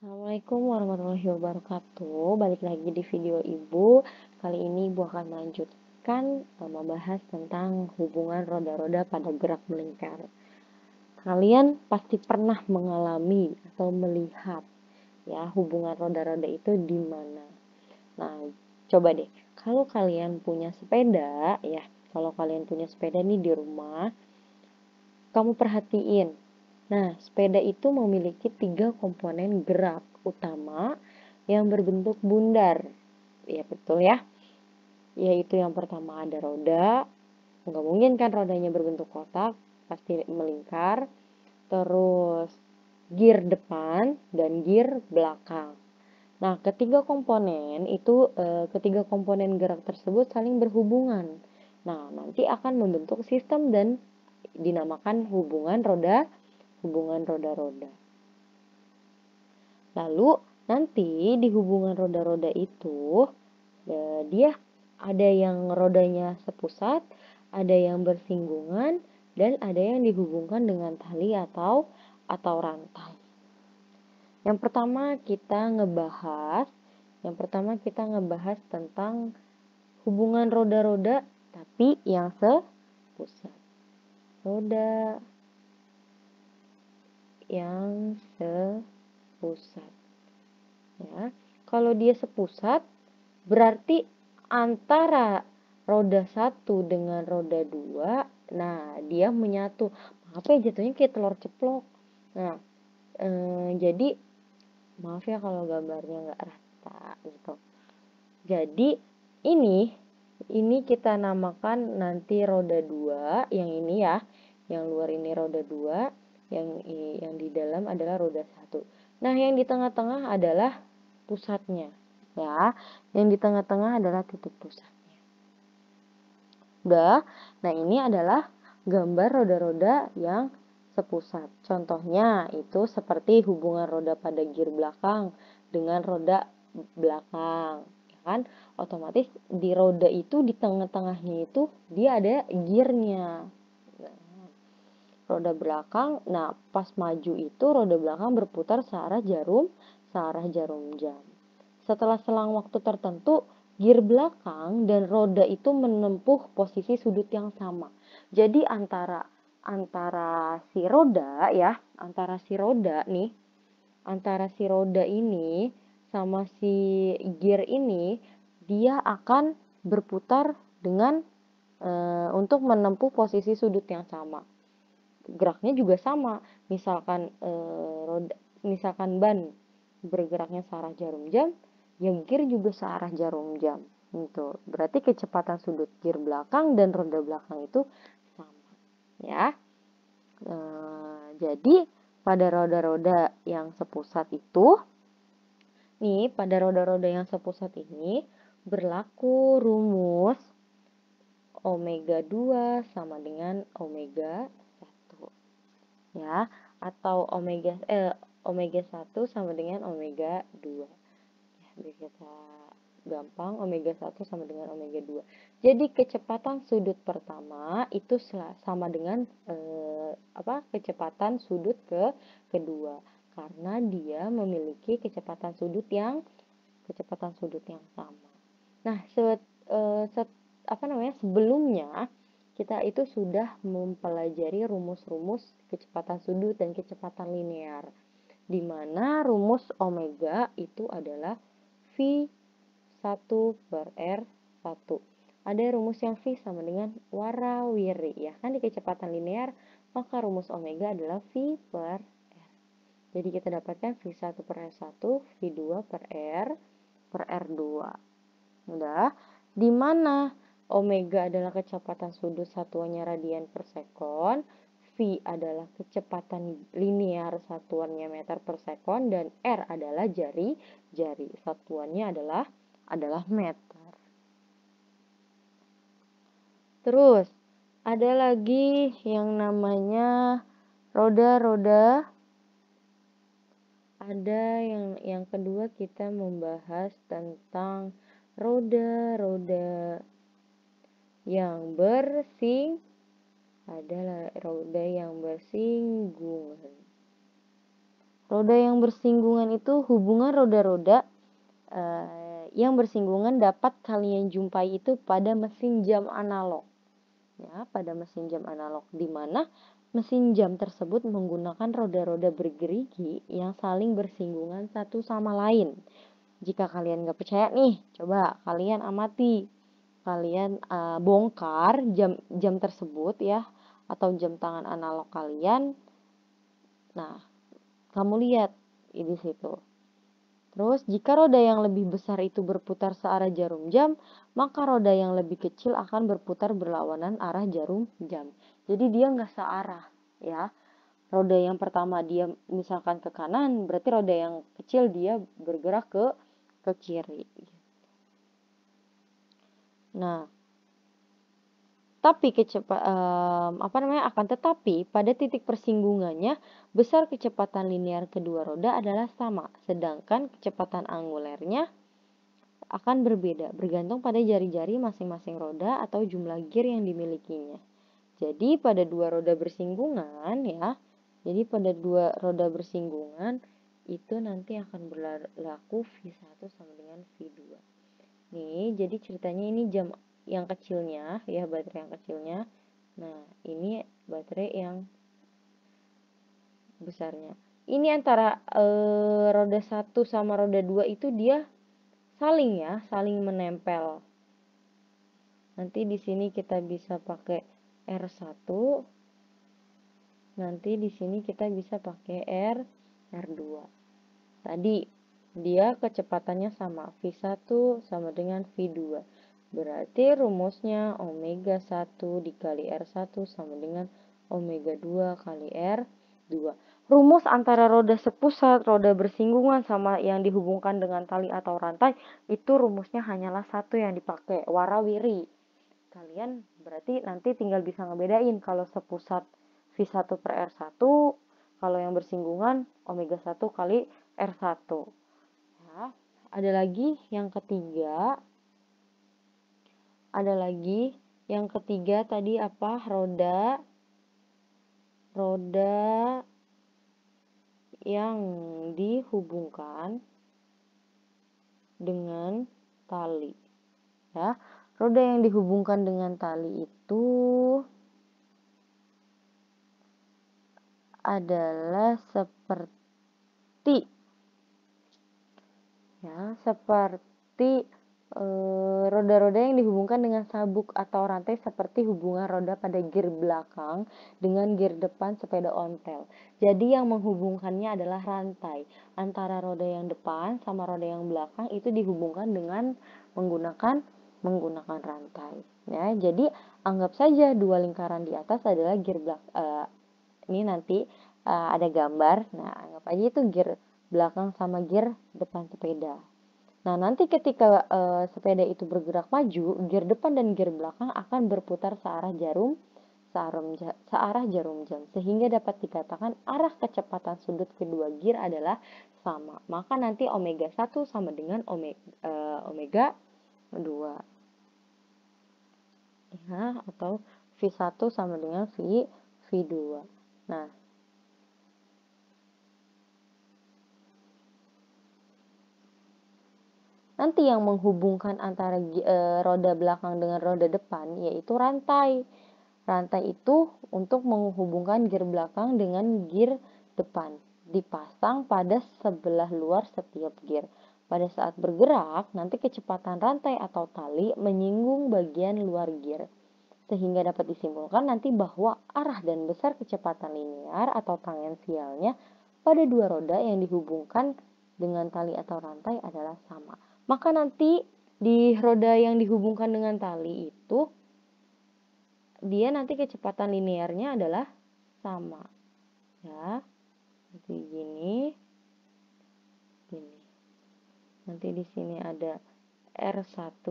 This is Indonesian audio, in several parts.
Assalamualaikum warahmatullahi wabarakatuh. Balik lagi di video Ibu. Kali ini Ibu akan melanjutkan membahas tentang hubungan roda-roda pada gerak melingkar. Kalian pasti pernah mengalami atau melihat ya hubungan roda-roda itu di mana. Nah, coba deh. Kalau kalian punya sepeda ya, kalau kalian punya sepeda nih di rumah, kamu perhatiin. Nah, sepeda itu memiliki 3 komponen gerak utama yang berbentuk bundar. Ya, betul ya. Yaitu yang pertama ada roda. Nggak mungkin kan rodanya berbentuk kotak, pasti melingkar. Terus gear depan dan gear belakang. Nah, ketiga komponen gerak tersebut saling berhubungan. Nah, nanti akan membentuk sistem dan dinamakan hubungan roda-roda. Lalu nanti di hubungan roda-roda itu dia ada yang rodanya sepusat, ada yang bersinggungan, dan ada yang dihubungkan dengan tali atau rantai. Yang pertama kita ngebahas tentang hubungan roda-roda tapi yang sepusat. Roda yang sepusat. Ya, kalau dia sepusat berarti antara roda 1 dengan roda 2, nah dia menyatu. Maaf ya jatuhnya kayak telur ceplok. Nah, jadi maaf ya kalau gambarnya nggak rata gitu. Jadi ini kita namakan nanti roda 2, yang ini ya, yang luar ini roda 2, yang di dalam adalah roda 1. Nah, yang di tengah-tengah adalah pusatnya. Ya, yang di tengah-tengah adalah titik pusatnya. Udah, nah ini adalah gambar roda-roda yang sepusat. Contohnya itu seperti hubungan roda pada gear belakang dengan roda belakang, ya kan? Otomatis di roda itu di tengah-tengahnya itu dia ada gearnya. Roda belakang, nah pas maju itu roda belakang berputar searah jarum jam. Setelah selang waktu tertentu, gear belakang dan roda itu menempuh posisi sudut yang sama. Jadi antara si roda ya, antara si roda ini sama si gear ini, dia akan berputar dengan untuk menempuh posisi sudut yang sama. Geraknya juga sama. Misalkan ban bergeraknya searah jarum jam, ya gear juga searah jarum jam. Gitu. Berarti kecepatan sudut gear belakang dan roda belakang itu sama. Ya. Jadi pada roda-roda yang sepusat itu, pada roda-roda yang sepusat ini berlaku rumus omega 2 sama dengan omega 1. Ya, atau omega 1 sama dengan omega 2. Ya, biar kita gampang, omega 1 sama dengan omega 2. Jadi kecepatan sudut pertama itu sama dengan kecepatan sudut kedua, karena dia memiliki kecepatan sudut yang sama. Nah, sebelumnya kita itu sudah mempelajari rumus-rumus kecepatan sudut dan kecepatan linear, di mana rumus omega itu adalah V1 per R1. Ada rumus yang V sama dengan warawiri, ya kan, di kecepatan linear, maka rumus omega adalah V per R. Jadi kita dapatkan V1 per R1, V2 per R2. Udah, di mana omega adalah kecepatan sudut satuannya radian per sekon, V adalah kecepatan linear satuannya meter per sekon, dan R adalah jari satuannya adalah meter. Terus ada lagi yang namanya roda-roda. Ada yang kedua kita membahas tentang roda-roda yang bersinggungan. Roda yang bersinggungan itu hubungan roda-roda yang bersinggungan dapat kalian jumpai itu pada mesin jam analog. Ya, pada mesin jam analog, di mana mesin jam tersebut menggunakan roda-roda bergerigi yang saling bersinggungan satu sama lain. Jika kalian nggak percaya nih, coba kalian amati, kalian bongkar jam tersebut ya, atau jam tangan analog kalian. Nah, kamu lihat di situ. Terus, jika roda yang lebih besar itu berputar searah jarum jam, maka roda yang lebih kecil akan berputar berlawanan arah jarum jam. Jadi dia nggak searah ya. Roda yang pertama dia misalkan ke kanan, berarti roda yang kecil dia bergerak ke kiri. Nah, tapi akan tetapi pada titik persinggungannya besar kecepatan linear kedua roda adalah sama, sedangkan kecepatan angulernya akan berbeda bergantung pada jari-jari masing-masing roda atau jumlah gear yang dimilikinya. Jadi pada dua roda bersinggungan ya, itu nanti akan berlaku V1 sama dengan V2. Nih, jadi ceritanya ini jam yang kecilnya ya, baterai yang kecilnya. Nah, ini baterai yang besarnya. Ini antara roda 1 sama roda 2 itu dia saling menempel. Nanti di sini kita bisa pakai R1. Nanti di sini kita bisa pakai R2. Tadi dia kecepatannya sama, V1 sama dengan V2. Berarti rumusnya omega 1 dikali R1 sama dengan omega 2 kali R2. Rumus antara roda sepusat, roda bersinggungan, sama yang dihubungkan dengan tali atau rantai, itu rumusnya hanyalah satu yang dipakai, warawiri. Kalian berarti nanti tinggal bisa ngebedain kalau sepusat V1 per R1, kalau yang bersinggungan omega 1 kali R1. Ya, ada lagi yang ketiga. Tadi apa? Roda yang dihubungkan dengan tali. Ya, roda yang dihubungkan dengan tali itu adalah seperti roda-roda yang dihubungkan dengan sabuk atau rantai, seperti hubungan roda pada gear belakang dengan gear depan sepeda ontel. Jadi yang menghubungkannya adalah rantai antara roda yang depan sama roda yang belakang, itu dihubungkan dengan menggunakan rantai. Ya, jadi anggap saja dua lingkaran di atas adalah gear belakang. Ini nanti ada gambar. Nah, anggap aja itu gear belakang sama gear depan sepeda. Nah, nanti ketika sepeda itu bergerak maju, gear depan dan gear belakang akan berputar searah jarum jam, sehingga dapat dikatakan arah kecepatan sudut kedua gear adalah sama. Maka nanti omega 1 sama dengan omega 2. Ya, atau V1 sama dengan V2. Nah, nanti yang menghubungkan antara roda belakang dengan roda depan yaitu rantai. Rantai itu untuk menghubungkan gear belakang dengan gear depan, dipasang pada sebelah luar setiap gear. Pada saat bergerak, nanti kecepatan rantai atau tali menyinggung bagian luar gear, sehingga dapat disimpulkan nanti bahwa arah dan besar kecepatan linear atau tangensialnya pada dua roda yang dihubungkan dengan tali atau rantai adalah sama. Maka nanti di roda yang dihubungkan dengan tali itu, dia nanti kecepatan linearnya adalah sama. Ya, nanti gini. Nanti di sini ada R1,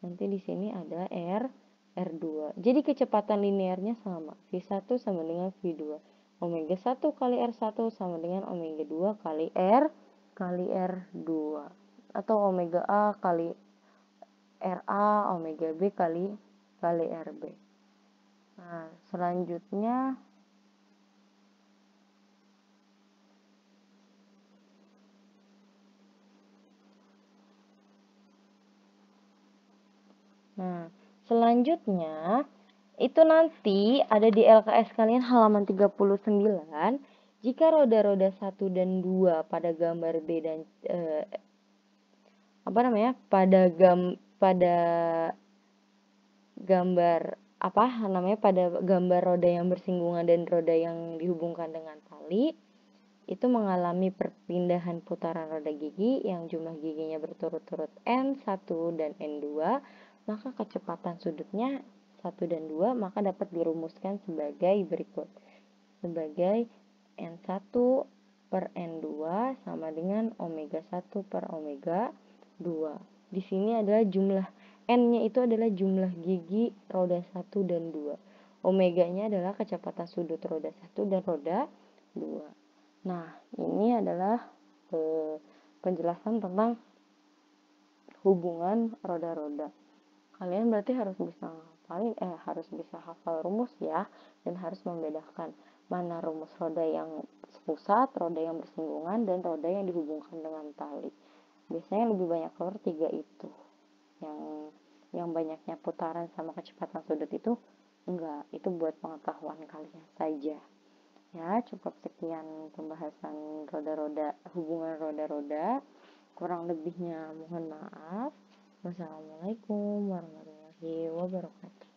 nanti di sini ada R2. Jadi kecepatan linearnya sama. V1 sama dengan V2. Omega 1 kali R1 sama dengan omega 2 kali R2. Atau omega A kali RA, omega B kali RB. Nah, selanjutnya Nah, selanjutnya itu nanti ada di LKS kalian halaman 39. Jika roda-roda 1 dan 2 pada gambar B dan pada gambar pada gambar roda yang bersinggungan dan roda yang dihubungkan dengan tali itu mengalami perpindahan putaran roda gigi yang jumlah giginya berturut-turut N1 dan N2, maka kecepatan sudutnya 1 dan 2 maka dapat dirumuskan sebagai berikut. Sebagai N1 per N2 sama dengan omega 1 per omega 2. Di sini adalah jumlah N-nya itu adalah jumlah gigi roda 1 dan 2. Omeganya adalah kecepatan sudut roda 1 dan roda 2. Nah, ini adalah penjelasan tentang hubungan roda-roda. Kalian berarti harus bisa hafal rumus ya, dan harus membedakan mana rumus roda yang sepusat, roda yang bersinggungan, dan roda yang dihubungkan dengan tali. Biasanya lebih banyak keluar 3 itu. Yang banyaknya putaran sama kecepatan sudut itu enggak, itu buat pengetahuan kalian saja. Ya, cukup sekian pembahasan roda-roda, hubungan roda-roda. Kurang lebihnya mohon maaf. Wassalamualaikum warahmatullahi wabarakatuh.